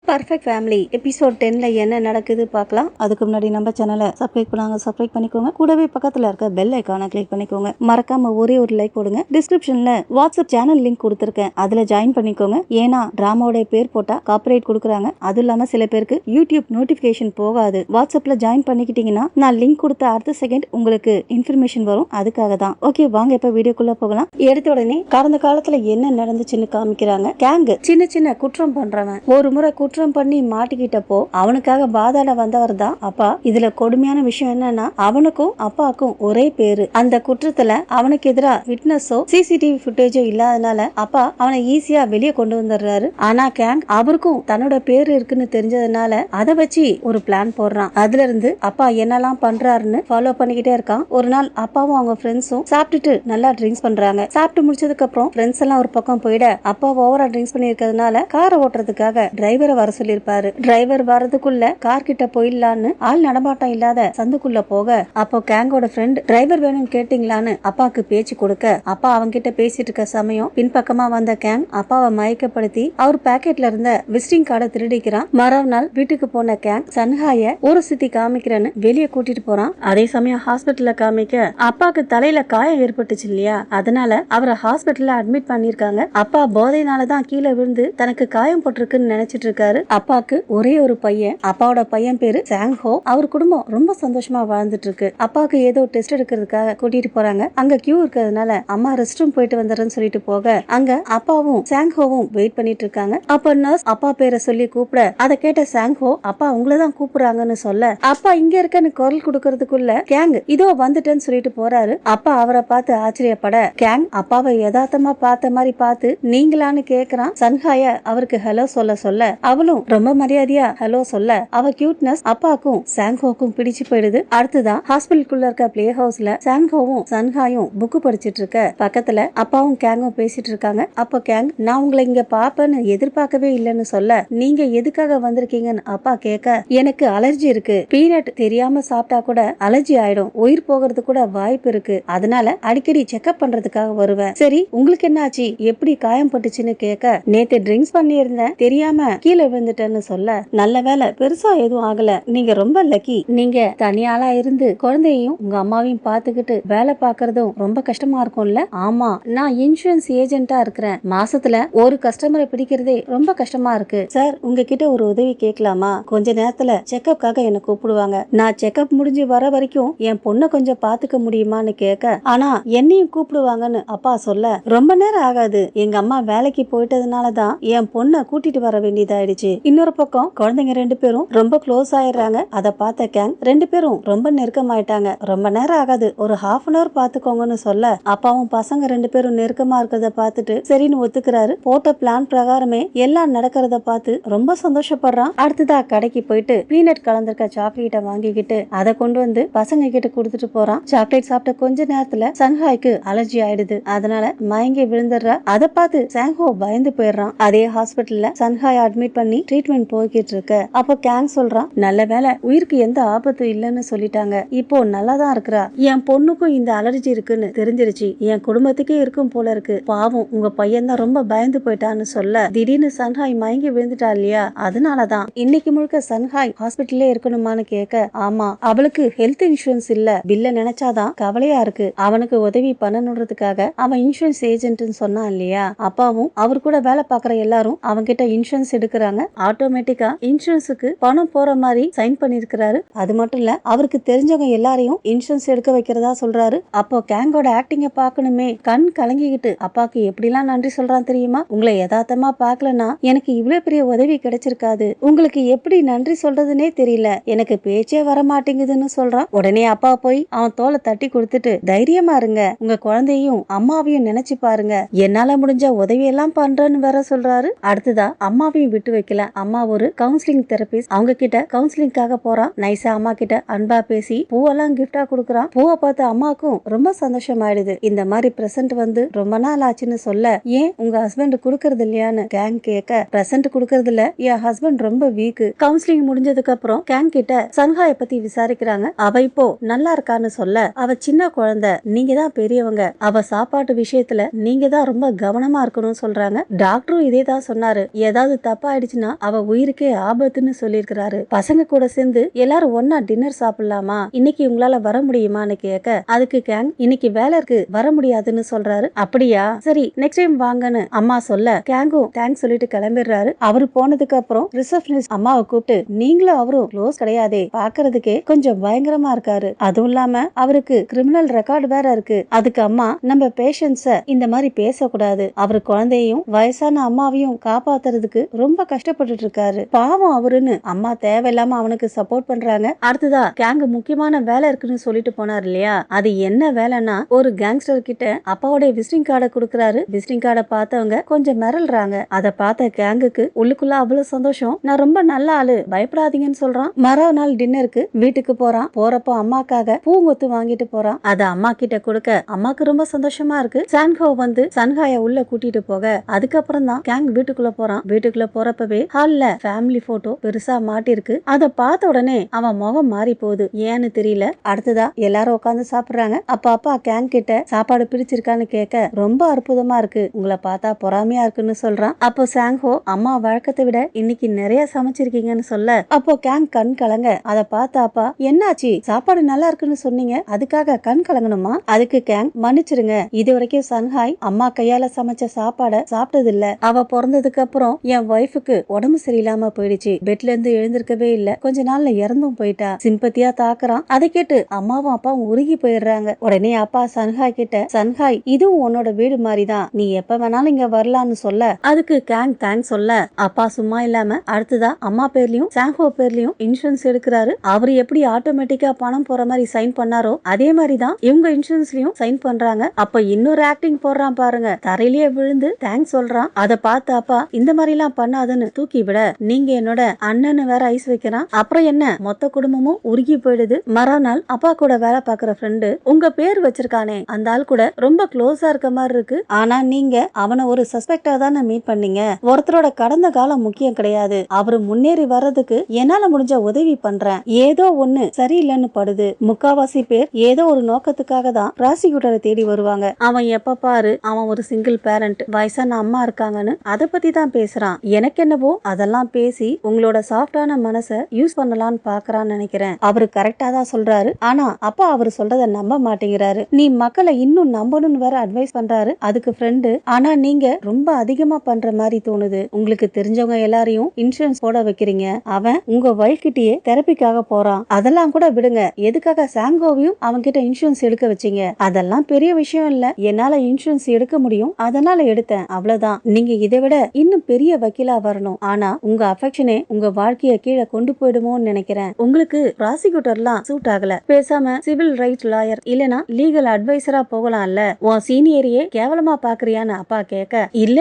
Perfect family episode 10ல என்ன நடக்குது பார்க்கலாம். அதுக்கு முன்னாடி நம்ம சேனலை சப்ஸ்கிரைப் பண்ணாங்க, சப்ஸ்கிரைப் பண்ணிக்கோங்க. கூடவே பக்கத்துல இருக்க பெல் ஐக்கானை கிளிக் பண்ணிக்கோங்க. மறக்காம ஒரே ஒரு லைக் போடுங்க. டிஸ்கிரிப்ஷன்ல வாட்ஸ்அப் சேனல் லிங்க் கொடுத்துருக்கேன், அதுல ஜாயின் பண்ணிக்கோங்க. ஏன்னா டிராமாவோட பேர் போட்டா காப்பிரைட் கொடுக்குறாங்க. அது இல்லாம சில பேருக்கு யூடியூப் நோட்டிபிகேஷன் போகாது. வாட்ஸ்அப்ல ஜாயின் பண்ணிக்கிட்டீங்கன்னா நான் லிங்க் கொடுத்த அடுத்த செகண்ட் உங்களுக்கு இன்ஃபர்மேஷன் வரும். அதுக்காக தான். ஓகே, வாங்க இப்ப வீடியோக்குள்ள போகலாம். எடுத்த உடனே கடந்த காலத்துல என்ன நடந்துச்சுன்னு காமிக்கிறாங்க. கேங் சின்ன சின்ன குற்றம் பண்றவன் ஒரு முறை குற்றம் பண்ணி மாட்டிக்கிட்டப்போ அவனுக்காக பாதாள வந்தவர் தான் அப்பா. இதுல கொடுமையான விஷயம் என்னன்னா, அவனுக்கும் அப்பாவுக்கும் ஒரே பேரு. அந்த குற்றத்துல அவனுக்கு எதிரா விட்னஸோ சிசிடிவி ஃபுட்டேஜோ இல்லாதனால அப்பா அவனை ஈஸியா வெளியே கொண்டு வந்துடுறாரு. ஆனா கேங் அவருக்கும் தன்னோட பேரு இருக்குன்னு தெரிஞ்சதுனால அதை வச்சு ஒரு பிளான் போடுறான். அதுல இருந்து அப்பா என்னெல்லாம் பண்றாருன்னு ஃபாலோ பண்ணிக்கிட்டே இருக்கான். ஒரு நாள் அப்பாவும் அவங்க ஃப்ரெண்ட்ஸும் சாப்பிட்டுட்டு நல்லா ட்ரிங்க்ஸ் பண்றாங்க. சாப்பிட்டு முடிச்சதுக்கு அப்புறம் ஃப்ரெண்ட்ஸ் எல்லாம் ஒரு பக்கம் போயிட அப்பா ஓவரா ட்ரிங்க்ஸ் பண்ணி இருக்கிறதுனால காரை ஓட்டுறதுக்காக டிரைவரை வர சொல்லிருப்பாரு. டிரைவர் வரதுக்குள்ள கார் கிட்ட போயிடலான்னு ஆள் நடமாட்டம் இல்லாத சந்துக்குள்ள போக அப்போ கேங்கோட ஃப்ரெண்ட் டிரைவர் வேணும்னு கேட்டீங்களான்னு அப்பாவுக்கு பேச்சு கொடுக்க அப்பா அவங்க கிட்ட பேசிட்டு இருக்க சமயம் பின்பக்கமா வந்த கேங் அப்பாவை மயக்கப்படுத்தி அவர் பாக்கெட்ல இருந்த விசிட்டிங் கார்டை திருடிக்கிறான். மறுநாள் வீட்டுக்கு போன கேங் சன்ஹாய ஒரு சுத்தி காமிக்கிறேன்னு வெளியே கூட்டிட்டு போறான். அதே சமயம் ஹாஸ்பிட்டல்ல காமிக்க அப்பாக்கு தலையில காயம் ஏற்பட்டுச்சு இல்லையா, அதனால அவரை ஹாஸ்பிட்டல்ல அட்மிட் பண்ணிருக்காங்க. அப்பா போதையினாலதான் கீழே விழுந்து தனக்கு காயம் போட்டிருக்குன்னு நினைச்சிட்டு இருக்காரு. அப்பாவுக்கு ஒரே ஒரு பையன். அப்பாவோட பையன் பேரு சாங்ஹோ. அவர் குடும்பம் ரொம்ப சந்தோஷமா வாழ்ந்துட்டு இருக்கு. அப்பாவுக்கு ஏதோ டெஸ்ட் எடுக்கிறதுக்காக கூட்டிட்டு போறாங்க. அங்க கியூ இருக்கிறதுனால அம்மா ரெஸ்ட் ரூம் போயிட்டு வந்துடுறேன்னு சொல்லிட்டு போக அங்க அப்பாவும் சாங்ஹோவும் வெயிட் பண்ணிட்டு இருக்காங்க. அப்ப நர்ஸ் அப்பா பேரை சொல்லி கூப்பிட அதை கேட்ட சாங்ஹோ அப்பா உங்களதான் கூப்பிடுறாங்கன்னு சொல்ல அப்பா இங்க இருக்கன்னு குரல் கொடுக்கறதுக்குள்ள கேங் இதோ வந்துட்டேன்னு சொல்லிட்டு போறாரு. அப்பா அவரை பார்த்து ஆச்சரியப்பட கேங் அப்பாவை யதார்த்தமா பார்த்த மாதிரி பார்த்து நீங்களான்னு கேக்குறான். சன்ஹாய அவருக்கு ஹலோ சொல்ல அவளும் ரொம்ப மரியாதையா ஹலோ சொல்ல அவ கியூட்னஸ் அப்பாக்கும் சாங்ஹோக்கும் பிடிச்சு போயிடுது. அடுத்துதான் ஹாஸ்பிட்டலுக்குள்ள இருக்க பிளே ஹவுஸ்ல சாங்ஹோவும் சன்ஹாயும் புக்கு படிச்சிட்டு இருக்க பக்கத்துல அப்பாவும் கேங்கும் பேசிட்டு இருக்காங்க. அப்ப கேங் நான் உங்களை இங்க பாப்பேன்னு எதிர்பார்க்கவே இல்லைன்னு சொல்ல நீங்க எதுக்காக வந்திருக்கீங்கன்னு அப்பா கேட்க எனக்கு அலர்ஜி இருக்கு, பீனட் தெரியாம சாப்பிட்டா கூட அலர்ஜி ஆயிடும், உயிர் போகிறது கூட வாய்ப்பு இருக்கு, அதனால அடிக்கடி செக்அப் பண்றதுக்காக வருவேன். சரி உங்களுக்கு என்ன ஆச்சு, எப்படி காயம் பட்டுச்சுன்னு கேட்க நேத்து ட்ரிங்க்ஸ் பண்ணி இருந்தேன், தெரியாம கீழே விழுந்துட்டேன்னு சொல்ல நல்ல வேலை பெருசா எதுவும் ஆகல, நீங்க ரொம்ப லக்கி, நீங்க தனியாளா இருந்து குழந்தையும் உங்க அம்மாவையும் பாத்துக்கிட்டு வேலை பாக்குறதும் ரொம்ப கஷ்டமா இருக்கும்ல. ஆமா, நான் இன்சூரன்ஸ் ஏஜென்ட்டா இருக்கிறேன், மாசத்துல ஒரு கஸ்டமரை பிடிக்கிறதே ரொம்ப கஷ்டமா இருக்கு சார். உங்ககிட்ட ஒரு உதவி கேட்கலாமா? கொஞ்ச நேரத்துல செக்கப்காக என்ன கூப்பிடுவாங்க, நான் செக்கப் முடிஞ்சு வர வரைக்கும் என் பொண்ணை கொஞ்சம் பாத்துக்க முடியுமான்னு கேட்க ஆனா என்னையும் கூப்பிடுவாங்கன்னு அப்பா சொல்ல ரொம்ப நேரம் ஆகாது, எங்க அம்மா வேலைக்கு போயிட்டதுனாலதான் என் பொண்ணை கூட்டிட்டு வர வேண்டியதாயிடுச்சு. இன்னொரு பக்கம் குழந்தைங்க ரெண்டு பேரும் ரொம்ப க்ளோஸ் ஆயிடுறாங்க. அதை பார்த்த கேங் ரெண்டு பேரும் ரொம்ப நெருக்கமாயிட்டாங்க. ரொம்ப நேரம் ஆகாது, ஒரு ஹாஃப் அன் அவர் பாத்துக்கோங்கன்னு சொல்ல அப்பாவும் பசங்க ரெண்டு பேரும் நெருக்கமா இருக்கிறத பார்த்துட்டு சரின்னு ஒத்துக்கிறாரு. போட்ட பிளான் பிரகாரமே எல்லாம் நடக்கிறத பார்த்து ரொம்ப சந்தோஷப்படுறான். அடுத்ததா கடைக்கு போயிட்டு பீனட் கலந்திருக்க சாக்லேட்டை வாங்கிக்கிட்டு அதை கொண்டு வந்து பசங்க கிட்ட கொடுத்துட்டு போறான். சாக்லேட் சாப்பிட்ட கொஞ்ச நேரத்துல சன்ஹாய்க்கு அலர்ஜி ஆயிடுது, அதனால மயங்கி விழுந்துடுறா. அதை பார்த்து சாங்ஹோ பயந்து போயிடுறான். அதே ஹாஸ்பிட்டல்ல சன்ஹாய் அட்மிட் பண்ணி ட்ரீட்மெண்ட் போய்கிட்டு இருக்க அப்போ கேங் சொல்றான் நல்ல வேலை உயிருக்கு எந்த ஆபத்தும் இல்லைன்னு சொல்லிட்டாங்க, இப்போ நல்லாதான் இருக்கிறா, என் பொண்ணுக்கும் இந்த அலர்ஜி இருக்குன்னு தெரிஞ்சிருச்சு, என் குடும்பத்துக்கே இருக்கும் போல இருக்கு, பாவம் உங்க பையன் தான் ரொம்ப பயந்து போயிட்டான்னு சொல்ல திடீர்னு சன்ஹாய் மயங்கி விழுந்துட்டா இல்லையா, அதனாலதான் இன்னைக்கு முழுக்க சன்ஹாய் ஹாஸ்பிட்டல்லே இருக்கணுமான்னு கேட்க ஆமா அவளுக்கு ஹெல்த் இன்சூரன்ஸ் இல்ல, பில்ல நினைச்சாதான் கவலையா இருக்கு, அவனுக்கு உதவி பண்ணணுன்றதுக்காக அவன் இன்சூரன்ஸ் ஏஜென்ட்னு சொன்னான் இல்லையா, அப்பாவும் அவர் கூட வேலை பார்க்கற எல்லாரும் அவங்க கிட்ட இன்சூரன்ஸ் எடுக்கிறாங்க. ஆட்டோமேட்டிக்கா இன்சூரன்ஸுக்கு பணம் போற மாதிரி சைன் பண்ணிருக்கிறாரு. அது மட்டும் இல்ல அவருக்கு தெரிஞ்சவங்க எல்லாரையும் இன்சூரன்ஸ் எடுக்க வைக்கிறதா சொல்றாரு. அப்போ கேங்கோட ஆக்டிங்க பாக்கணுமே, கண் கலங்கிக்கிட்டு அப்பாக்கு எப்படிலாம் நன்றி சொல்றான் தெரியுமா, உங்களை யதார்த்தமா பாக்கலனா எனக்கு இவ்வளவு பெரிய உதவி கிடைச்சிருக்காது, உங்களுக்கு எப்படி நன்றி சொல்றதுன்னே தெரியல, எனக்கு பேச்சே வர மாட்டேங்குதுன்னு சொல்றான். உடனே அப்பா போய் அவன் தோலை தட்டி கொடுத்துட்டு தைரியமா இருங்க, உங்க குழந்தையும் அம்மாவையும் நினைச்சு பாருங்க, என்னால முடிஞ்ச உதவி எல்லாம் பண்றேன்னு வேற சொல்றாரு. அடுத்ததா அம்மாவையும் விட்டு வைக்கல. அம்மா ஒரு கவுன்சிலிங் தெரபிஸ்ட், அவங்க கிட்ட கவுன்சிலிங்காக போறான். நைஸா அம்மா கிட்ட அன்பா பேசி பூவெல்லாம் கிஃப்டா கொடுக்கறான். பூவை பார்த்து அம்மாக்கும் ரொம்ப சந்தோஷம் ஆயிடுது. இந்த மாதிரி பிரசன்ட் வந்து ரொம்ப நாள் ஆச்சுன்னு சொல்ல ஏன் உங்க ஹஸ்பண்ட் குடுக்கறது இல்லையான்னு கேங் கேட்க பிரசன்ட் குடுக்கறது இல்ல, என் ஹஸ்பண்ட் ரொம்ப வீக். கவுன்சிலிங் முடிஞ்சதுக்கு அப்புறம் கேங் கிட்ட சன்ஹாய பத்தி விசாரிக்கிறாங்க. அவ இப்போ நல்லா இருக்கான்னு சொல்ல அவ சின்ன குழந்தை, நீங்க தான் பெரியவங்க, அவ சாப்பாட்டு விஷயத்துல நீங்க தான் ரொம்ப கவனமா இருக்கணும்னு சொல்றாங்க. டாக்டரும் இதே தான் சொன்னாரு, ஏதாவது தப்பா ஆயிடுச்சு ஆயிடுச்சுன்னா அவ உயிருக்கே ஆபத்துன்னு சொல்லியிருக்கிறாரு. பசங்க கூட சேர்ந்து எல்லாரும் ஒன்னா டின்னர் சாப்பிடலாமா, இன்னைக்கு உங்களால வர முடியுமான்னு கேட்க அதுக்கு கேங் இன்னைக்கு வேலை இருக்கு வர முடியாதுன்னு சொல்றாரு. அப்படியா, சரி நெக்ஸ்ட் டைம் வாங்கன்னு அம்மா சொல்ல கேங்கும் தேங்க்ஸ் சொல்லிட்டு கிளம்பிடுறாரு. அவரு போனதுக்கு அப்புறம் ரிசப்ஷனிஸ்ட் அம்மாவை கூப்பிட்டு நீங்களும் அவரும் க்ளோஸ் கிடையாதே, பாக்குறதுக்கே கொஞ்சம் பயங்கரமா இருக்காரு, அதுவும் இல்லாம அவருக்கு கிரிமினல் ரெக்கார்டு வேற இருக்கு. அதுக்கு அம்மா நம்ம பேஷன்ஸ இந்த மாதிரி பேசக்கூடாது, அவரு குழந்தையும் வயசான அம்மாவையும் காப்பாத்துறதுக்கு ரொம்ப கஷ்டப்பட்டுட்டு இருக்காரு, பாவம் அவருன்னு அம்மா தேவையில்லாம அவனுக்கு சப்போர்ட் பண்றாங்க. அடுத்ததா கேங் முக்கியமான வேலை இருக்குன்னு சொல்லிட்டு போனார் இல்லையா, அது என்ன வேலைன்னா ஒரு கேங்ஸ்டர் கிட்ட அப்பாவோட விசிட்டிங் கார்டை கொடுக்கறாரு. விசிட்டிங் கார்டை பார்த்தவங்க கொஞ்சம் மிரள்றாங்க. அதை பார்த்த கேங்குக்கு உள்ளுக்குள்ள அவ்வளவு சந்தோஷம். நான் ரொம்ப நல்ல ஆளு, பயப்படாதீங்கன்னு சொல்றான். மறுநாள் டின்னருக்கு வீட்டுக்கு போறான். போறப்போ அம்மாக்காக பூங்கொத்து வாங்கிட்டு போறான். அத அம்மா கிட்ட கொடுக்க அம்மாக்கு ரொம்ப சந்தோஷமா இருக்கு. சான்ஹோ வந்து சன்ஹாய உள்ள கூட்டிட்டு போக அதுக்கப்புறம் தான் கேங் வீட்டுக்குள்ள போறான். வீட்டுக்குள்ள போறப்பவே ஹால்ல ஃபேமிலி போட்டோ பெருசா மாட்டிருக்கு. அத பார்த்த உடனே அவன் முகம் மாறி போகுது, ஏன்னு தெரியல. அடுத்ததா எல்லாரும் உட்காந்து சாப்பிடுறாங்க. அப்பா கேங் கிட்ட சாப்பாடு பிடிச்சிருக்கான்னு கேட்க ரொம்ப அற்புதமா இருக்கு, உங்களை பார்த்தா பொறாமையா இருக்குன்னு சொல்றான். அப்போ சாங்ஹோ அம்மா வழக்கத்தை விட இன்னைக்கு நிறைய சமைச்சிருக்கீங்கன்னு சொல்ல அப்போ கேங் கண் கலங்க. அதை பார்த்த அப்பா என்னாச்சு, சாப்பாடு நல்லா இருக்குன்னு சொன்னீங்க, அதுக்காக கண் கலங்கணுமா? அதுக்கு கேங் மன்னிச்சிருங்க, இது வரைக்கும் சன்ஹாய் அம்மா கையால சமைச்ச சாப்பாட சாப்பிட்டது இல்ல. அவ பிறந்ததுக்கு அப்புறம் என் ஒய்ஃபுக்கு உடம்பு சரியில்லாம போயிடுச்சு, பெட்ல இருந்து எழுந்திருக்கவே இல்ல, கொஞ்ச நாள்ல இறந்தும் போயிட்டா. சிம்பத்தியா தாக்குறான். அதை கேட்டு அம்மாவும் அப்பாவும் உருகி போயிடுறாங்க. உடனே அப்பா சன்ஹாய் கிட்ட சன்ஹாய் இதுவும் உன்னோட வீடு மாதிரிதான், நீ எப்ப வேணாலும் இங்க வரலான்னு சொல்ல அதுக்கு கேங் தேங்க்ஸ் சொல்ல அப்பா சும்மா இல்லாம அடுத்ததா அம்மா பேர்லயும் சாங்ஹோ பேர்லயும் இன்சூரன்ஸ் எடுக்கிறாரு. அவரு எப்படி ஆட்டோமேட்டிக்கா பணம் போற மாதிரி சைன் பண்ணாரோ அதே மாதிரிதான் இவங்க இன்சூரன்ஸ்லயும் சைன் பண்றாங்க. அப்ப இன்னொரு ஆக்டிங் போடுறான் பாருங்க, தரையிலேயே விழுந்து தேங்க்ஸ் சொல்றான். அதை பார்த்து அப்பா இந்த மாதிரி எல்லாம் பண்ணாதுன்னு தூக்கி விட நீங்க என்னோட அண்ணன்னு வேற ஐஸ் வைக்கிறான். அப்புறம் என்ன, மொத்த குடும்பமும் உருகி போயிடுது. மறுநாள் அப்பா கூட வேலை பாக்குற ஃப்ரெண்டு உங்க பேர் வச்சிருக்கானே அந்த ஆள் கூட ரொம்ப க்ளோஸா இருக்க மாதிரி இருக்கு, ஆனா நீங்க அவனை ஒரு சஸ்பெக்டா தானே மீட் பண்ணீங்க, ஒருத்தரோட கடந்த காலம் முக்கியம் கிடையாது, அவரு முன்னேறி வர்றதுக்கு என்னால முடிஞ்ச உதவி பண்றேன், ஏதோ ஒண்ணு சரியில்லைன்னு படுது. முக்காவாசி பேர் ஏதோ ஒரு நோக்கத்துக்காக தான் ப்ராசிக்யூட்டரை தேடி வருவாங்க. அவன் எப்ப பாரு அவன் ஒரு சிங்கிள் பேரண்ட், வயசான அம்மா இருக்காங்கன்னு அதை பத்தி தான் பேசுறான். எனக்கு என்னவோ அதெல்லாம் பேசி உங்களோட சாஃப்டான மனசை யூஸ் பண்ணலாம்னு பாக்குறான்னு நினைக்கிறேன். அவரு கரெக்டா தான் சொல்றாரு, ஆனா அப்பா அவரு சொல்றத நம்ப மாட்டேங்கிறாரு. நீ மக்களை இன்னும் நம்பணும்னு வேற அட்வைஸ் பண்றாரு. அதுக்கு ஃப்ரெண்டு ஆனா நீங்க ரொம்ப அதிகமா பண்ற மாதிரி தோணுது, உங்களுக்கு தெரிஞ்சவங்க எல்லாரையும் இன்சூரன்ஸ் போட வைக்கிறீங்க, அவன் உங்க வைஃப் கிட்டயே தெரப்பிக்காக போறான், அதெல்லாம் கூட விடுங்க, எதுக்காக சாங்கோவையும் அவங்க கிட்ட இன்சூரன்ஸ் எடுக்க வச்சீங்க, அதெல்லாம் பெரிய விஷயம் இல்ல, என்னால இன்சூரன்ஸ் எடுக்க முடியும் அதனால எடுத்தேன், அவ்வளவுதான். நீங்க இதை விட இன்னும் பெரிய வக்கீலா வரணும், ஆனா உங்க அஃபெக்ஷனே உங்க வாழ்க்கைய கீழே கொண்டு போயிடுமோன்னு நினைக்கிறேன், உங்களுக்கு ப்ராசிக்யூட்டர்லாம் சூட் ஆகல, பேசாம சிவில் ரைட் லாயர் இல்லனா லீகல் அட்வைசரா போகலாம்ல, உன் சீனியரையே கேவலமா பாக்குறியான்னு அப்பா கேட்க இல்ல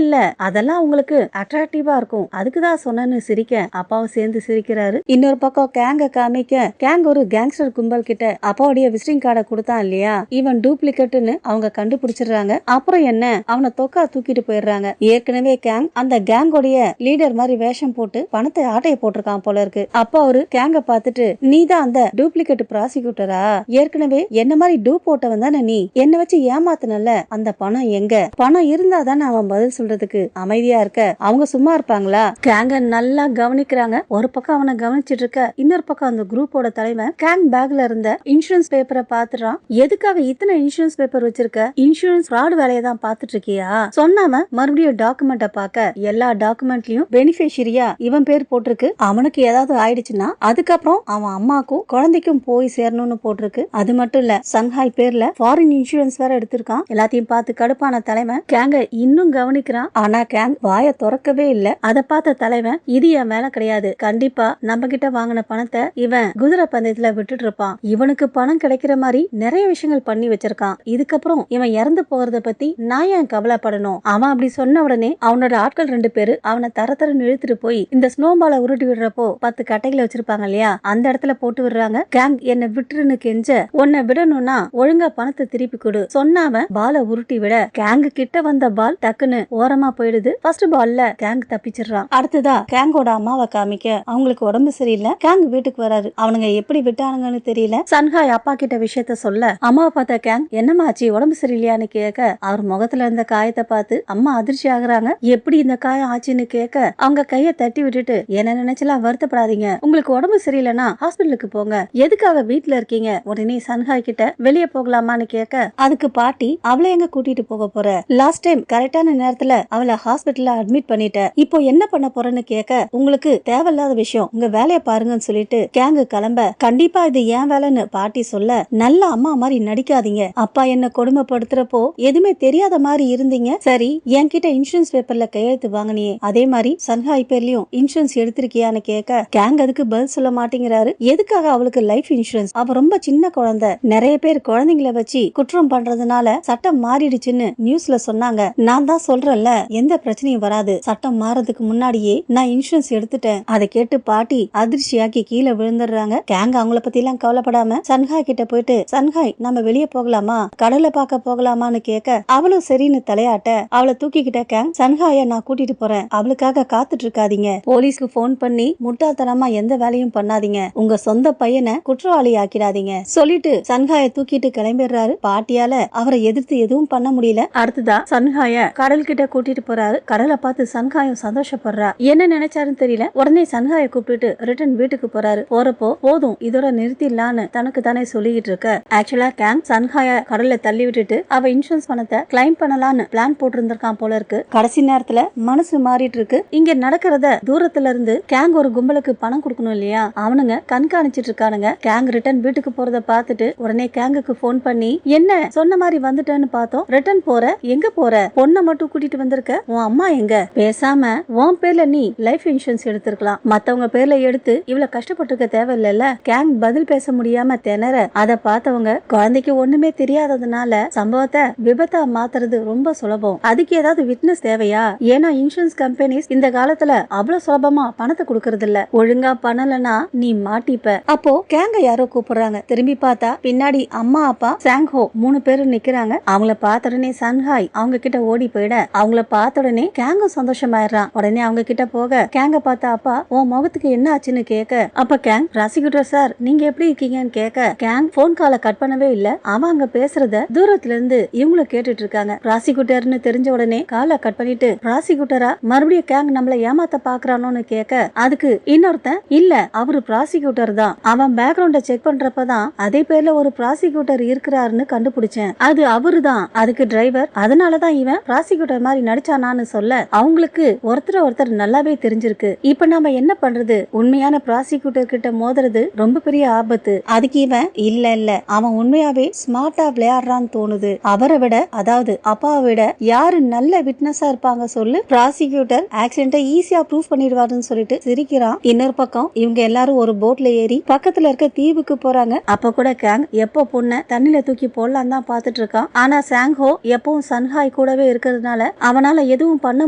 அதெல்லாம் உங்களுக்கு அட்ராக்டிவா இருக்கும் அதுக்குதான் சொன்னேன்னு சிரிக்க அப்பாவும் சேர்ந்து சிரிக்கிறாரு. இன்னொரு பக்கம் கேங்க காமிக்க கேங் ஒரு கேங்ஸ்டர் கும்பல் கிட்ட அப்பாவுடைய விசிட்டிங் கார்டை கொடுத்தான் இல்லையா, இவன் டூப்ளிகேட்னு அவங்க கண்டுபிடிச்சிடுறாங்க. அப்புறம் என்ன, அவனை தொக்கா தூக்கிட்டு போயிடுறாங்க. ஏற்கனவே கேங் அந்த கேங்கோடைய லீடர் மாதிரி வேஷம் போட்டு பணத்தை ஆட்டைய போட்டிருக்கான் போல இருக்கு. அப்பா ஒரு கேங்க பார்த்துட்டு நீதான் அந்த டூப்ளிகேட் ப்ராசிக்யூட்டரா, ஏற்கனவே என்ன மாதிரி டூ போட்டவன் தானே நீ, என்ன வச்சு ஏமாத்தினல, அந்த பணம் எங்க, பணம் இருந்தா தானே அவன் பதில் சொல்றதுக்கு அமைதியா இருக்க, அவங்க சும்மா இருப்பாங்களா? கேங்க நல்லா கவனிக்கிறாங்க. ஒரு பக்கம் அவனை கவனிச்சிட்டு இருக்க, இன்னொரு பக்கம் அந்த குரூப்போட தலைவன் கேங் பேக்ல இருந்த இன்சூரன்ஸ் பேப்பரை பாத்துறான். எதுக்காக இத்தனை இன்சூரன்ஸ் பேப்பர் வச்சிருக்க, இன்சூரன்ஸ் ஃப்ராட் வேலையை தான் பாத்துட்டு இருக்கியா? சொன்னாம மறுபடியும் டாக்குமெண்ட பாக்க எல்லா டாக்குமெண்ட்லயும் பெனிஃபிஷரியா இவன் பேர் போட்டிருக்கு. அவனுக்கு ஏதாவது ஆயிடுச்சுன்னா அதுக்கப்புறம் அவன் அம்மாக்கும் குழந்தைக்கும் போய் சேரணும்னு போட்டிருக்கு. அது மட்டும் இல்ல சன்ஹாய் பேர்ல ஃபாரின் இன்சூரன்ஸ் வேற எடுத்திருக்கான். எல்லாத்தையும் பார்த்து கடுப்பான தலைவன் கேங்க இன்னும் கவனிக்கிறான். ஆனா கேங் வாய திறக்கவே இல்ல. அதை பார்த்த தலைவன் இது என் வேலை கிடையாது, கண்டிப்பா நம்ம கிட்ட வாங்கின பணத்தை இவன் குதிரை பந்தயத்துல விட்டுட்டு இருப்பான், இவனுக்கு பணம் கிடைக்கிற மாதிரி நிறைய விஷயங்கள் பண்ணி வச்சிருக்கான், இதுக்கப்புறம் இவன் இறந்து போறத பத்தி நான் ஏன் கவலைப்படணும்? அவன் அப்படி சொன்ன உடனே அவனோட ஆட்கள் 2 பேரு அவனை தரத்தரன்னு இழுத்துட்டு போய் இந்த ஸ்னோபாலை உருட்டி விடுறப்போ 10 கட்டைகளை வச்சிருப்பாங்க இல்லையா, அந்த இடத்துல போட்டு விடுறாங்க. கேங் என்ன விட்டுருன்னு கெஞ்ச, உன்னை விடணும்னா ஒழுங்கா பணத்தை திருப்பி கொடு சொன்னாவன் பாலை உருட்டி விட கேங் கிட்ட வந்த பால் டக்குன்னு ஓரமா போயிடுது. ஃபர்ஸ்ட் பால்ல கேங் தப்பிச்சிடுறான். அடுத்ததா கேங்கோட அம்மாவை காமிக்க அவங்களுக்கு உடம்பு சரியில்லை. கேங் வீட்டுக்கு வராரு. அவனுங்க எப்படி விட்டானுங்கன்னு தெரியல. சன்ஹாய் அப்பா கிட்ட விஷயத்த சொல்ல அம்மாவை பார்த்த கேங் என்னமாச்சு உடம்பு சரியில்லையான்னு கேட்க அவர் முகத்துல இருந்த காயத்தை பார்த்து அம்மா அதிர்ச்சி ஆகுறாங்க. எப்படி இந்த காயம் ஆச்சுன்னு கேட்க அவங்க கைய தட்டி விட்டுட்டு என்ன நினைச்சலாம் வருத்தப்படாதீங்க, உங்களுக்கு உடம்பு சரியில்லைன்னா ஹாஸ்பிட்டலுக்கு போங்க, எதுக்காக வீட்டுல இருக்கீங்க, உடனே சன்ஹாய் கிட்ட வெளியே போகலாமான்னு கேட்க அதுக்கு பாட்டி அவளை எங்க கூட்டிட்டு போக போற, லாஸ்ட் டைம் கரெக்டான நேரத்துல அவளை ஹாஸ்பிட்டல்ல அட்மிட் பண்ணிட்ட, இப்போ என்ன பண்ண போறேன்னு கேட்க உங்களுக்கு தேவையில்லாத விஷயம், உங்க வேலையை பாருங்கன்னு சொல்லிட்டு கேங்கு கிளம்ப கண்டிப்பா இது ஏன் வேலைன்னு பாட்டி சொல்ல நல்ல அம்மா மாதிரி நடிக்காதீங்க, அப்பா என்ன கொடுமைப்படுத்துறப்போ எதுவுமே தெரியாத மாதிரி இருந்தீங்க, சரி என்கிட்ட இன்சூரன்ஸ் பேப்பர்ல கையெழுத்து வாங்கினியே அதே மாதிரி சன்ஹாய் பேர்லயும் இன்சூரன்ஸ் எடுத்திருக்கியான்னு கேட்க கேங் அதுக்கு பதில் சொல்ல மாட்டேங்கிறாரு. எதுக்காக அவளுக்கு லைஃப் இன்சூரன்ஸ், அவ ரொம்ப சின்ன குழந்தை, நிறைய பேர் குழந்தைங்களை வச்சு குற்றம் பண்றதுனால சட்டம் மாறிடுச்சுன்னு நியூஸ்ல சொன்னாங்க, நான் தான் சொல்றேன்ல எந்த பிரச்சனையும் வராது, சட்டம் மாறதுக்கு முன்னாடியே நான் இன்சூரன்ஸ் எடுத்துட்டேன். அதை கேட்டு பாட்டி அதிர்ச்சியாக்கி கீழே விழுந்துடுறாங்க. கேங் அவங்கள பத்தி எல்லாம் கவலைப்படாம சன்ஹாய் கிட்ட போயிட்டு சன்ஹாய் நம்ம வெளியே போகலாமா, கடலை பார்க்க போகலாமான்னு கேட்க அவளும் சரின்னு தலையாட்ட அவளை தூக்கிக்கிட்ட கேங் சன்ஹாய நான் கூட்டிட்டு போறேன், அவளுக்காக காத்துட்டு இருக்காதீங்க, போலீஸ்க்கு போன் பண்ணி முட்டாள்தனமா எந்த வேலையும் பண்ணாதீங்க, உங்க சொந்த பையனை குற்றவாளி ஆக்கிடாதீங்க சொல்லிட்டு சன்ஹாய தூக்கிட்டு கிளம்பிடுறாரு. பாட்டியால அவரை எதிர்த்து எதுவும் பண்ண முடியல. அடுத்ததா சன்ஹாய கடல் கிட்ட கூட்டிட்டு போறாரு. கடலை பார்த்து சன்ஹாயும் சந்தோஷப்படுறா. என்ன நினைச்சாருன்னு தெரியல. உடனே சன்ஹாய கூப்பிட்டு ரிட்டர்ன் வீட்டுக்கு போறாரு. போறப்போ போதும் இதோட நிறுத்திடலான்னு தனக்கு தானே சொல்லிக்கிட்டு இருக்க. ஆக்சுவலா கேங் சன்ஹாய கடல்ல தள்ளி விட்டுட்டு அவ இன்சூரன்ஸ் பணத்தை கிளைம் பண்ணலான்னு பிளான் போட்டிருந்திருக்கான் போல இருக்கு. கடைசி நேரத்துல மனசு மாறிட்டு இருக்கு. இங்க நடக்கிறத தூரத்துல இருந்து கேங் ஒரு கும்பலுக்கு பணம் கொடுக்கணும் இல்லையா, அவனுங்க கண்காணிச்சிட்டு இருக்கானுங்க. கேங் ரிட்டர்ன் வீட்டுக்கு போறத பார்த்துட்டு உடனே கேங்குக்கு போன் பண்ணி என்ன சொன்ன மாதிரி வந்துட்டேன்னு பார்த்தோம், ரிட்டர்ன் போற, எங்க போற, பொண்ணை மட்டும் கூட்டிட்டு வந்திருக்க, உன் அம்மா எங்க, பேசாம உன் பேர்ல நீ லைஃப் இன்சூரன்ஸ் எடுத்திருக்கலாம், மத்தவங்க பேர்ல எடுத்து இவ்வளவு கஷ்டப்பட்டிருக்க தேவையில்லைல்ல. கேங் பதில் பேச முடியாம திணற அதை பார்த்தவங்க குழந்தைக்கு ஒண்ணுமே தெரியாததுனால சம்பவத்தை விபத்தா மாத்துறது ரொம்ப சுலபம், அதுக்கு ஏதாவது விட்னஸ் தேவையா, ஏன்னா இன்சூரன்ஸ் கம்பெனிஸ் இந்த காலத்துல அவ்வளவு சுலபமா பணத்தை கொடுக்கறது இல்ல, ஒழுங்கா பண்ணலனா நீ மாட்டிப்ப. அப்போ கேங்க யாரோ கூப்பிடுறாங்க. திரும்பி பார்த்தா பின்னாடி அம்மா அப்பா சாங்ஹோ 3 பேரும் நிக்கிறாங்க. அவங்கள பார்த்த உடனே சன்ஹாய் அவங்க கிட்ட ஓடி போயிட அவங்கள பார்த்த உடனே கேங்கும் சந்தோஷமாயிடுறான். உடனே அவங்க கிட்ட போக கேங்க பார்த்தா அப்பா உன் முகத்துக்கு என்ன ஆச்சுன்னு கேட்க அப்ப கேங் ப்ராசிக்யூட்டர் சார் நீங்க எப்படி இருக்கீங்கன்னு கேட்க கேங் போன் காலை கட் பண்ணவே இல்ல, அவன் அங்க பேசுறத தூரத்துல இருந்து இவங்கள கேட்டுட்டு இருக்காங்க. ப்ராசிக்யூட்டர்னு தெரிஞ்ச உடனே காலை கட் பண்ணிட்டு ப்ராசிக்யூட்டரா மறுபடியும் கேங் நம்மள ஏமாத்த பாக்குறானோன்னு கேட்க அதுக்கு இன்னொருத்தன் இல்ல அவரு ப்ராசிக்யூட்டர் தான், அவன் பேக்ரவுண்ட செக் பண்றப்பதான் அதே பேர்ல ஒரு ப்ராசிக்யூட்டர் இருக்கிறாருன்னு கண்டுபிடிச்சேன், அது அவரு தான், அதுக்கு டிரைவர், அதனாலதான் இவன் ப்ராசிக்யூட்டர் மாதிரி நடிச்சானான்னு சொல்ல அவங்களுக்கு ஒருத்தர் நல்லாவே தெரிஞ்சிருக்கு. இப்ப நாம என்ன பண்றது, உண்மையான ப்ராசிக்யூட்டர் கிட்ட மோதுறது ரொம்ப பெரிய ஆபத்து, அதுக்கு இவன் இல்ல அவன் உண்மையாவே ஸ்மார்ட்டா விளையாடுறான்னு தோணுது, அவரை விட அதாவது அப்பாவை விட யாரு நல்ல விட்னஸா இருப்பாங்க சொல்லு, ப்ராசிக்யூட்டர் ஆக்சிடென்ட்டை ஈஸியா ப்ரூவ் பண்ணிடுவாருன்னு சொல்லிட்டு சிரிக்கிறான். இன்னொரு பக்கம் இவங்க எல்லாரும் ஒரு போட்ல ஏறி பக்கத்துல இருக்க தீவுக்கு போறாங்க. அப்ப கூட கேங் எப்போ பொண்ணை தண்ணில தூக்கி போடலாம் தான் பாத்துட்டு இருக்கான். ஆனா சாங்ஹோ எப்பவும் சன்ஹாய் கூடவே இருக்கிறதுனால அவனால எதுவும் பண்ண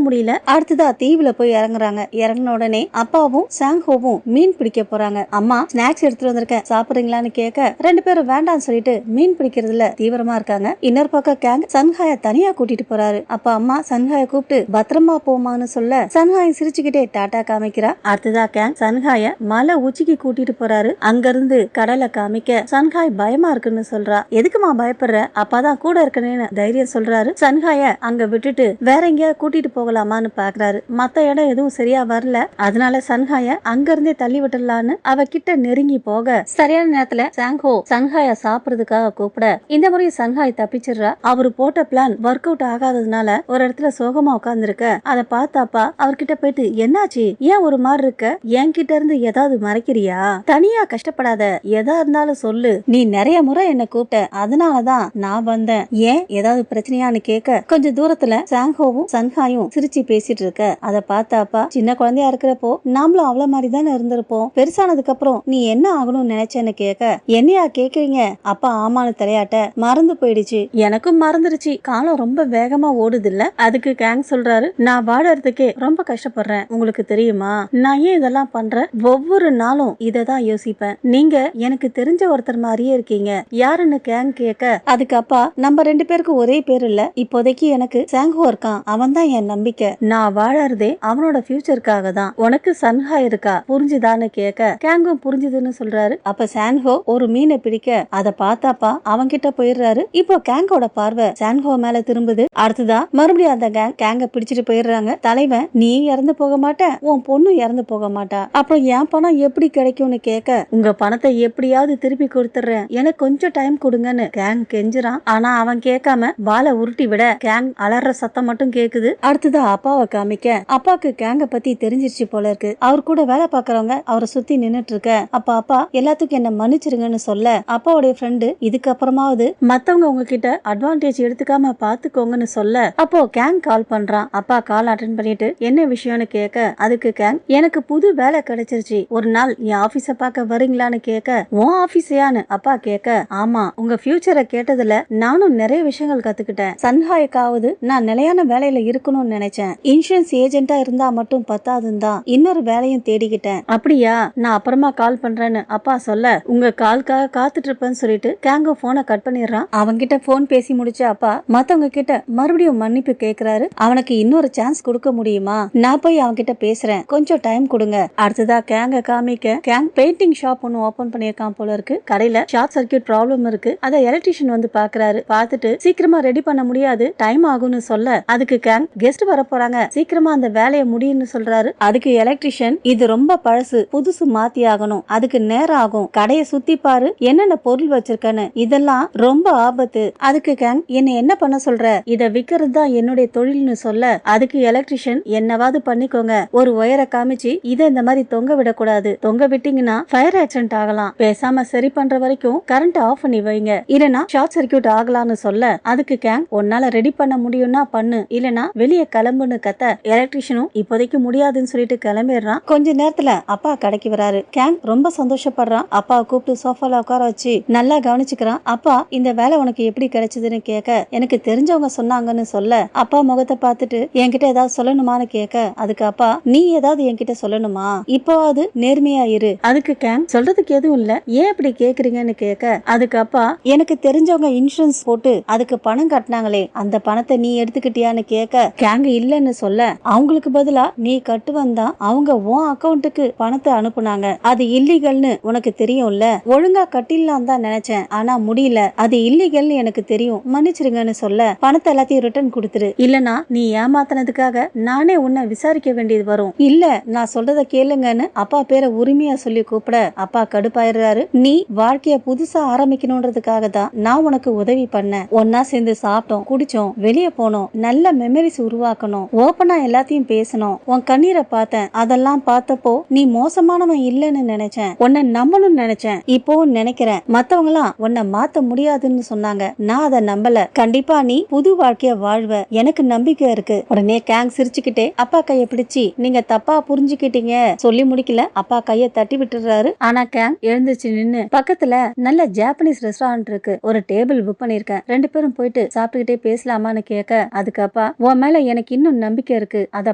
முடியல. அடுத்ததா தீவுல போய் இறங்குறாங்க. இறங்கின உடனே அப்பாவும் சாங்ஹோவும் மீன் பிடிக்க போறாங்க. அம்மா ஸ்நாக்ஸ் எடுத்துட்டு வந்திருக்கேன் சாப்பிடுறீங்களான்னு கேட்க 2 பேரும் வேண்டாம்னு சொல்லிட்டு மீன் பிடிக்கிறதுல தீவிரமா இருக்காங்க. இன்னொரு பக்கம் கேங் சன்ஹாய தனியா கூட்டிட்டு போறாரு. அப்ப அம்மா சன்ஹாய கூப்பிட்டு பத்திரமா போமான்னு சொல்ல சன்ஹாய் சிரிச்சுக்கிட்டே டாட்டா காமிக்கிறா. அடுத்ததா கேங் சன்ஹாய மலை உச்சிக்கு கூட்டிட்டு போறாரு. அங்க இருந்து கடலை காமிக்க சன்ஹாய் பயமா இருக்குன்னு சொல்றா. எதுக்குமா பயப்படுற, அப்பாதான் கூட இருக்கணும்னு தைரியம் சொல்றாரு. சன்ஹாய அங்க விட்டுட்டு வேற எங்கேயாவது கூட்டிட்டு போகலாமான்னு பாக்குறாரு. மத்த இடம் எதுவும் சரியா வரல, அதனால சன்ஹாய அங்க இருந்தே தள்ளி விட்டுலான்னு அவ கிட்ட நெருங்கி போக சரியான நேரத்துல சாங்ஹோ சன்ஹாய சாப்பிடுறதுக்காக கூப்பிட இந்த முறை சன்ஹாய் தப்பிச்சிடுறா. அவரு போட்ட பிளான் ஒர்க் அவுட் ஆகாததுனால ஒரு இடத்துல சோகமா உட்கார்ந்து இருக்க அதை பார்த்தாப்பா அவர்கிட்ட போயிட்டு என்னாச்சு, ஏன் ஒரு மாதிரி இருக்க, என்கிட்ட இருந்து ஏதாவது மறைக்கிறியா, தனியா கஷ்டப்படாத, எதா இருந்தாலும் சொல்லு, நீ நிறைய முறை என்ன கூப்பிட்ட அதனாலதான் நான் வந்தேன், ஏன் ஏதாவது பிரச்சனையான்னு கேட்க கொஞ்சம் தூரத்துல சாங்ஹோவும் சன்ஹாயும் சிரிச்சு பேசிட்டு இருக்க அதை பார்த்தாப்பா சின்ன குழந்தையா இருக்கிறப்போ நாமளும் அவ்வளவு மாதிரி தானே இருந்திருப்போம், பெருசானதுக்கு அப்புறம் நீ என்ன ஆகணும்னு நினைச்சேன்னு கேட்க என்னையா கேக்குறீங்க, அப்பா ஆமான்னு தலையாட்ட மறந்து போயிடுச்சு, எனக்கும் மறந்துருச்சு, காலம் ரொம்ப வேகமா ஓடுது இல்ல, அதுக்கு கேங் சொல்றாரு நான் வாழறதுக்கே ரொம்ப கஷ்டப்படுறேன், உங்களுக்கு தெரியுமா, நான் ஏன் இதெல்லாம் பண்றேன், ஒவ்வொரு நாளும் இததான் யோசிப்பேன், நீங்க எனக்கு தெரிஞ்ச ஒருத்தர் மாதிரியே இருக்கீங்க, யாருன்னு கேங் கேட்க அதுக்கு அப்பா நம்ம 2 பேருக்கு ஒரே பேர் இல்ல, இப்போதைக்கு எனக்கு சாங்ஹோ இருக்கான், அவன் தான் என் நம்பிக்கை, நான் வாழறதே அவனோட ஃபியூச்சருக்காக தான், உனக்கு சன்ஹா இருக்கா புரிஞ்சுதான்னு கேட்க கேங்கும் புரிஞ்சுதுன்னு சொல்றாரு. அப்ப சாங்ஹோ ஒரு மீனை பிடிக்க அதை பார்த்தாப்பா அவன் கிட்ட போயிடுறாரு. இப்போ கேங்கோட பார்வை சாங்ஹோ மேல திரும்புது. அடுத்ததா மறுபடியும் அந்த கேங்க பிடிச்சிட்டு போயிடுறாங்க. தலைவன் நீ இறந்து போக மாட்ட, உன் பொண்ணு இறந்து போக மாட்டா, அப்புறம் என் பணம் எப்படி கிடைக்கும்னு கேட்க, உங்க பணத்தை எப்படியாவது திருப்பி கொடுத்துறேன், எனக்கு கொஞ்சம் டைம் கொடுங்கன்னு கேங் கெஞ்சுறான். ஆனா அவன் கேட்காம பாலை உருட்டி விட கேங் அலற சத்தம் மட்டும் கேக்குது. அடுத்தது அப்பாவை காமிக்க, அப்பாக்கு கேங்க பத்தி தெரிஞ்சிருச்சு போல இருக்கு. அவர் கூட வேலை பாக்குறவங்க அவரை சுத்தி நின்னுட்டு இருக்க, அப்பா எல்லாத்துக்கும் என்ன மன்னிச்சிருங்கன்னு சொல்ல, அப்பாவுடைய ஃப்ரெண்டு இதுக்கப்புறமாவது மத்தவங்க உங்ககிட்ட அட்வான்டேஜ் எடுத்துக்காம பாத்துக்கோங்கன்னு சொல்ல, அப்போ கேங் கால் பண்றான். அப்பா கால் அட்டென்ட் பண்ணிட்டு என்ன விஷயம்னு கேட்க, அதுக்கு கேங், எனக்கு புது வேலை கிடைச்சிருச்சு, ஒரு நாள் என் ஆபீஸ பார்க்க வரீங்களான்னு கேட்க, உன் ஆபீஸையான்னு அப்பா கேட்க, ஆமா, உங்க ஃபியூச்சரை கேட்டதுல நானும் நிறைய விஷயங்கள் கத்துக்கிட்டேன். சன்ஹாய்க்காவது நான் நிலையான வேலையில இருக்கணும்னு நினைச்சேன். இன்சூரன்ஸ் ஏஜென்ட்டா இருந்தா மட்டும் பத்தாதுன்னு தான் இன்னொரு வேலையும் தேடிக்கிட்டேன். அப்படியா, நான் அப்புறமா கால் பண்றேன்னு அப்பா சொல்ல, உங்க கால்காக காத்துட்டு இருப்பேன்னு சொல்லிட்டு கேங்க போனை கட் பண்ணிடுறான். அவங்கிட்ட போன் பேசி முடிச்ச அப்பா மத்தவங்க கிட்ட மறுபடியும் மன்னிப்பு கேக்குறாரு. அவனுக்கு இன்னொரு சான்ஸ் கொடுக்க முடியுமா, நான் போய் அவன்கிட்ட பேசுறேன், கொஞ்சம் டைம் கொடுங்க. அடுத்ததா கேங்க காமிக்க, கேங் பெயிண்டிங் ஷாப் ஒன்னு ஓபன் பண்ணிருக்கான் போல இருக்கு. கடையில ஷார்ட் சர்க்கியூட் ப்ராப்ளம் இருக்கு. அத எலக்ட்ரிஷியன் வந்து பாக்குறாரு. பார்த்துட்டு சீக்கிரமா ரெடி பண்ண முடியாது, டைம் ஆகும்னு சொல்ல, அதுக்கு கேங், கெஸ்ட் வர போறாங்க, சீக்கிரமா அந்த வேலையை முடியும்னு சொல்றாரு. அதுக்கு எலக்ட்ரிஷியன், இது ரொம்ப பழசு, புதுசு மாத்தி ஆகணும், அதுக்கு நேரம் ஆகும், கடையை சுத்தி பாரு, என்னென்ன பொருள் வச்சிருக்கன்னு, இதெல்லாம் ரொம்ப ஆபத்து. அதுக்கு கேங், என்ன என்ன பண்ண சொல்ற, இத விக்கிறது தான் என்னுடைய தொழில்னு சொல்ல, அதுக்கு எலக்ட்ரிஷியன், என்னவாது பண்ணிக்கோங்க, ஒரு ஒயரை காமிச்சு இத இந்த மாதிரி தொங்க விடக்கூடாது, தொங்க விட்டீங்கன்னா ஃபயர் ஆக்சிடென்ட் ஆகலாம், பேசாம சரி பண்ற வரைக்கும் கரண்ட் ஆஃப் பண்ணி வைங்க, இல்லனா ஷார்ட் சர்க்கியூட் ஆகலாம்னு சொல்ல, அதுக்கு கேங், உன்னால ரெடி பண்ண முடியும்னா பண்ணு, இல்லனா வெளியே கிளம்புன்னு கத்த, எலக்ட்ரிஷியனும் இப்போதைக்கு முடியாதுன்னு சொல்லிட்டு கிளம்பிடுறான். கொஞ்ச நேரத்துல அப்பா கடைக்கு வராரு. கேங் ரொம்ப சந்தோஷப்படுறான். அப்பா கூப்பிட்டு சோஃபால உட்கார வச்சு நல்லா கவனிச்சுக்கிறான். அப்பா, இந்த வேலை உனக்கு எப்படி கிடைச்சதுன்னு கேட்க, எனக்கு தெரிஞ்சவங்க சொன்னாங்கன்னு சொல்ல, அப்பா முகத்தை பார்த்துட்டு என்கிட்ட ஏதாவது சொல்லணுமான்னு கேட்க, அதுக்கு அப்பா, நீ ஏதாவது என்கிட்ட சொல்லணுமா, இப்போவாது நேர்மையா இரு. அதுக்கு கேங், சொல்றதுக்கு எதுவும் இல்ல, ஏன் இப்படி கேக்குறீங்கன்னு கேட்க, அதுக்கு அப்பா, எனக்கு தெரிஞ்சவங்க இன்சூரன்ஸ் போட்டு அதுக்கு பணம் கட்டினாங்களே, அந்த பணத்தை நீ எடுத்துக்கிட்டியான்னு கேட்க, கேங் இல்லன்னு சொல்ல, அவங்களுக்கு பதிலா நீ கட்டுவந்தா அவங்க உன் அக்கௌண்ட்டுக்கு பணத்தை அனுப்புனாங்க, அது இல்லீகல்னு உனக்கு தெரியும்ல, ஒழுங்கா கட்டிடலாம் தான் நினைச்சேன், ஆனா முடியல, அது இல்லீகல்னு எனக்கு தெரியும், மன்னிச்சிருங்கன்னு சொல்ல, பணத்தை எல்லாத்தையும் ரிட்டர்ன் கொடுத்துரு, இல்லனா நீ ஏமாத்தினதுக்காக நானே உன்னை விசாரிக்க வேண்டியது வரும், இல்ல நான் சொல்றத கேளுங்கன்னு அப்பா பேரை உரிமையா சொல்லி கூப்பிட, அப்பா கடுப்பாயிடுறாரு. நீ வாழ்க்கைய புதுசா ஆரம்பிக்கணும்ன்றதுக்காக தான் நான் உனக்கு உதவி பண்ணேன், ஒன்னா சேர்ந்து சாப்பிட்டோம், குடிச்சோம், வெளியே போனோம், நல்ல மெமரிஸ் உருவாக்கணும், ஓப்பனா எல்லாத்தையும் பேசணும், உன் கண்ணீரை பார்த்தேன், அதெல்லாம் பார்த்தப்போ நீ மோசமானவன் இல்லன்னு நினைச்சேன், உன்னை நம்பணும்னு நினைச்சேன், இப்போ நினைக்கிறேன், மத்தவங்க எல்லாம் உன்னை மாத்த முடியாதுன்னு சொன்னாங்க, நான் அதை நம்பல, கண்டிப்பா நீ புது வாழ்க்கைய வாழ்வ, எனக்கு நம்பிக்கை இருக்கு. உடனே கேங் சிரிச்சுக்கிட்டே அப்பா கைய பிடிச்சி, நீங்க தப்பா புரிஞ்சுக்கிட்டீங்க சொல்லி முடிக்கல, அப்பா கைய தட்டி விட்டுறாரு. ஆனா கேங் எழுந்துச்சு நின்னு, பக்கத்துல நல்ல ஜாப்பனீஸ் ரெஸ்டாரண்ட் இருக்கு, ஒரு டேபிள் புக் பண்ணிருக்கேன், 2 பேரும் போயிட்டு சாப்பிட்டுக்கிட்டே பேசலாமான்னு கேட்க, அதுக்கு அப்பா, உன் மேல எனக்கு இன்னும் நம்பிக்கை இருக்கு, அதை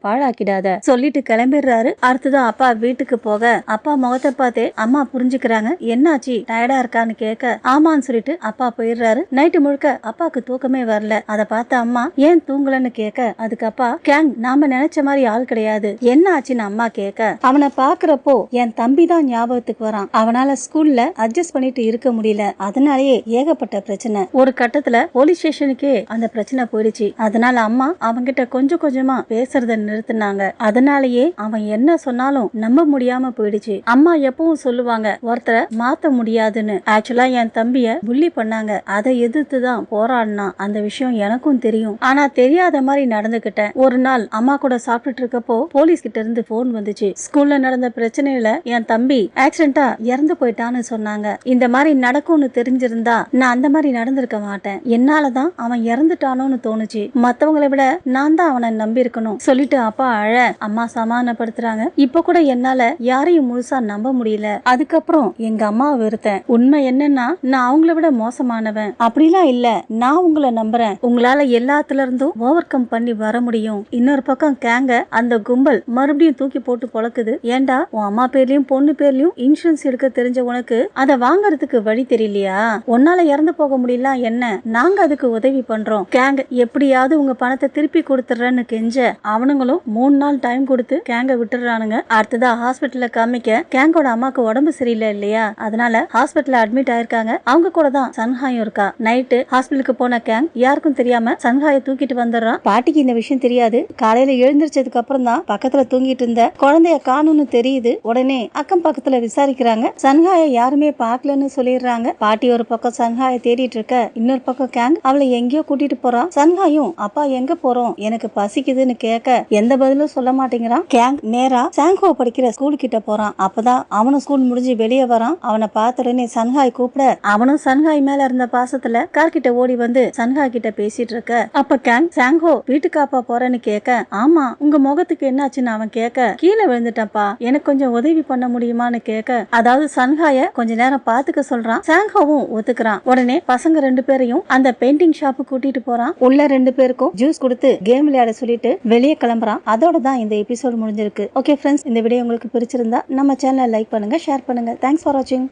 பாழாக்கிடாத சொல்லிட்டு கிளம்பிடுறாரு. அடுத்ததான் அப்பா வீட்டுக்கு போக, அப்பா முகத்தை பார்த்தே அம்மா புரிஞ்சுக்கிறாங்க. என்னாச்சு, டயர்டா இருக்கான்னு கேட்க, ஆமான்னு சொல்லிட்டு அப்பா போயிடுறாரு. நைட்டு முழுக்க அப்பாக்கு தூக்கமே வரல. அதை பார்த்த அம்மா, ஏன் தூங்கலன்னு கேட்க, அதுக்கு அப்பா, கேங் நாம நினைச்ச மாதிரி ஆள் கிடையாது, என்ன ஆச்சுன்னு அம்மா கேட்க, அவனை பாக்குறப்போ என் தம்பி தான் ஞாபகத்துக்கு வரான், அவனால ஸ்கூல்ல அட்ஜஸ்ட் பண்ணிட்டு இருக்க முடியல, அதனாலேயே ஏகப்பட்ட பிரச்சனை, ஒரு கட்டத்துல போலீஸ் ஸ்டேஷனுக்கே அந்த பிரச்சனை போயிடுச்சு, அதனால அம்மா அவன்கிட்ட கொஞ்சம் கொஞ்சமா பேசுறத நிறுத்தினாங்க, அதனாலேயே அவன் என்ன சொன்னாலும் நம்ப முடியாம போயிடுச்சு. அம்மா எப்பவும் சொல்லுவாங்க, ஒருத்தரை மாத்த முடியாதுன்னு, ஆக்சுவலா என் தம்பிய புள்ளி பண்ணாங்க, அதை எதிர்த்து தான் போராடினா, அந்த விஷயம் எனக்கும் தெரியும், ஆனா தெரியாத மாதிரி நடந்துகிட்டேன். ஒரு நாள் அம்மா கூட சாப்பிட்டுட்டு இருக்கப்போ போலீஸ் கிட்ட இருந்து போன் வந்துச்சு, ஸ்கூல்ல நடந்த பிரச்சனையில என் தம்பி ஆக்சிடென்டா இறந்து போயிட்டான்னு சொன்னாங்க, இந்த மாதிரி நடக்கும்னு தெரிஞ்சிருந்தா நான் அந்த மாதிரி நடந்திருக்க மாட்டேன், என்னாலதான் அவன் இறந்துட்டானோன்னு தோணுச்சு, மத்தவங்களை விட நான் தான் அவனை நம்பி இருக்கணும் சொல்லிட்டு அப்பா அழ, அம்மா சமாதானப்படுத்துறாங்க. இப்ப கூட என்னால யாரையும் முழுசா நம்ப முடியல, அதுக்கப்புறம் எங்க அம்மாவை வெறுத்தேன், உண்மை என்னன்னா நான் அவங்கள விட மோசமானவன், அப்படிலாம் இல்ல, நான் உங்களை நம்புறேன், உங்களால எல்லாத்துல இருந்தும் ஓவர் கம் பண்ணி வர முடியும். இன்னொரு பக்கம் கேங்க அந்த கும்பல் மறுபடியும் தூக்கி போட்டு பொழக்குது. ஏண்டா, உன் அம்மா பேர்லயும் பொண்ணு பேர்லயும் இன்சூரன்ஸ் எடுக்க தெரிஞ்ச உனக்கு அதை வாங்கறதுக்கு வழி தெரியலையா, உன்னால இறந்து போக முடியல என்ன, நாங்க அதுக்கு உதவி பண்றோம், கேங்க எப்படியாவது உங்க பணத்தை திருப்பி கொடுத்துறேன்னு கெஞ்ச, அவனுங்களும் 3 நாள் டைம் கொடுத்து கேங்க விட்டுறானுங்க. அடுத்ததா ஹாஸ்பிட்டல்ல காமிக்க, கேங்கோட அம்மாக்கு உடம்பு சரியில்லை இல்லையா, அதனால ஹாஸ்பிட்டல்ல அட்மிட் ஆயிருக்காங்க. அவங்க கூட தான் சன்ஹாயும் இருக்கா. நைட்டு ஹாஸ்பிட்டலுக்கு போன கேங் யாருக்கும் தெரியாம சன்ஹாயை தூக்கிட்டு வந்துடுறான். பாட்டிக்கு இந்த விஷயம் தெரியாது. காலையில எழுந்திருச்ச எந்திரிச்சதுக்கு அப்புறம் தான் பக்கத்துல தூங்கிட்டு இருந்த குழந்தைய காணும்னு தெரியுது. உடனே அக்கம் பக்கத்துல விசாரிக்கிறாங்க. சன்ஹாய யாருமே பாக்கலன்னு சொல்லிடுறாங்க. பாட்டி ஒரு பக்கம் சன்ஹாய தேடிட்டு இருக்க, இன்னொரு பக்கம் கேங் அவளை எங்கேயோ கூட்டிட்டு போறான். சன்ஹாயும் அப்பா எங்க போறோம், எனக்கு பசிக்குதுன்னு கேட்க எந்த பதிலும் சொல்ல மாட்டேங்கிறான். கேங் நேரா சாங்கோ படிக்கிற ஸ்கூல் கிட்ட போறான். அப்பதான் அவனும் ஸ்கூல் முடிஞ்சு வெளியே வரான். அவனை பார்த்த உடனே சன்ஹாய் கூப்பிட அவனும் சன்ஹாய் மேல இருந்த பாசத்துல கார் கிட்ட ஓடி வந்து சன்ஹாய் கிட்ட பேசிட்டு இருக்க, அப்ப கேங் சாங்கோ வீட்டுக்காப்பா போறேன்னு கேட்க, ஆமா உங்க முகத்துக்கு என்னாச்சுன்னு அவன் கேட்க, கீழே விழுந்துட்டப்பா, எனக்கு கொஞ்சம் உதவி பண்ண முடியுமான்னு கேட்க, அதாவது சன்ஹாய கொஞ்ச நேரம் பாத்துக்க சொல்றான். சாங்கோவும் ஒத்துக்கிறான். உடனே பசங்க 2 பேரையும் அந்த பெயிண்டிங் ஷாப்பு கூட்டிட்டு போறான். உள்ள 2 பேருக்கும் ஜூஸ் கொடுத்து கேம் விளையாட சொல்லிட்டு வெளியே கிளம்புறான். அதோட தான் இந்த எபிசோட் முடிஞ்சிருக்கு. ஓகே ஃப்ரெண்ட்ஸ், இந்த வீடியோ உங்களுக்கு பிடிச்சிருந்தா நம்ம சேனலை லைக் பண்ணுங்க, ஷேர் பண்ணுங்க. தேங்க்ஸ் ஃபார் வாட்சிங்.